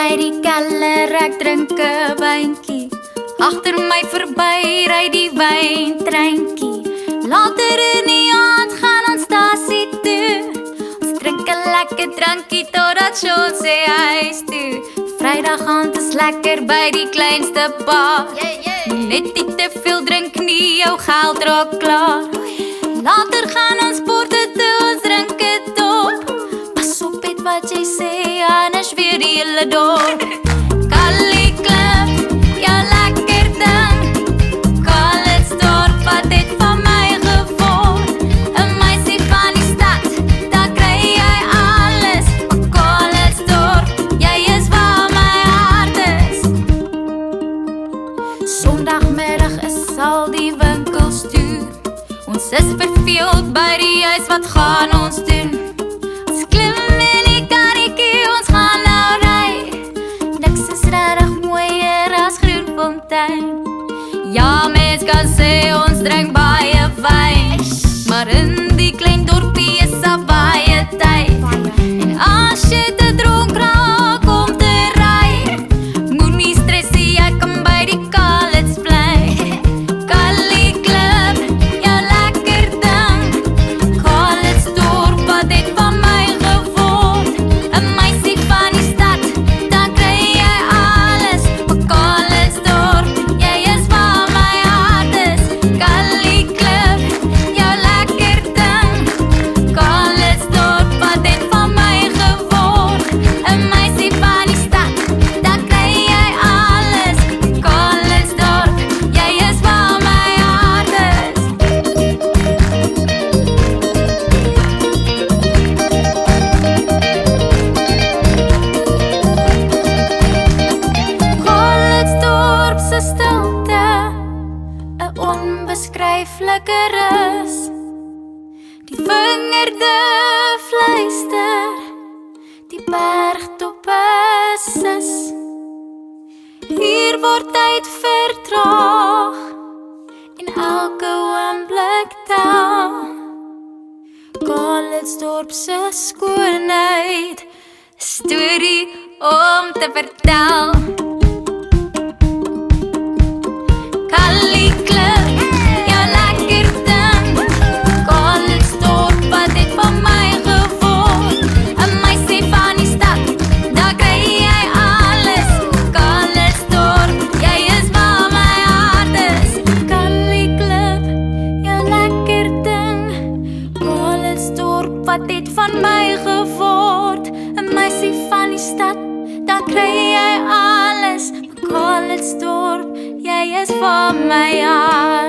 by die keller, ek drink 'n wyntjie. Agter my verby ry die wyntreintjie. Later in die aand gaan ons stasie toe. Ons drink 'n lekker drankie totdat Sean sê huis toe. Vrydag aand is lekker by die kleinste bar. Net nie te veel drink nie, jou geld raak klaar. Later gaan ons sporte toe, ons drink het op. Pas op met wat jy sê, anders weer die hele dorp. Kali Klip, jou lekker ding. Calitzdorp, wat het van my geword? 'n meisie van die stad, daar kry jy alles. Maar Calitzdorp, jy is waar my hart is. Sondagmiddag is al die winkels toe. Ons is verveeld by die huis, wat gaan ons doen? Ons klim in die karretjie, ons gaan nou ry. Niks is regtig mooier as Groenfontein. Ja, mens kan sê ons drink baie wyn, maar in die klein dorpie is daar baie tyd. En as jy te dronk raak om te ry, moenie stres nie, jy kan by die Calitz bly. Kali Klip, jou lekker ding. Calitzdorp, wat het van my geword? 'n meisie van die stad, dan kry jy alles. Maar Calitzdorp, jy is waar my hart is. Kali Klip, jou lekker ding. Calitzdorp, wat het van my geword? 'n meisie van die stad, dan kry jy alles. Calitzdorp, jy is waar my hart is. Calitzdorp se stilte, 'n onbeskryflike rus. Die vingerde fluister, die bergtoppe sis. Hier word tyd vertraag, en elke oomblik tel. Calitzdorp se skoonheid, 'n storie om te vertel. Kali Klip, jou lekker ding. Calitzdorp, wat het van my geword? 'n meisie van die stad, daar kry jy alles. Calitzdorp, jy is waar my hart is. Kali Klip, jou lekker ding. Calitzdorp, wat het van my geword? 'n meisie van die stad, daar kry jy alles. Calitzdorp, jy is waar my hart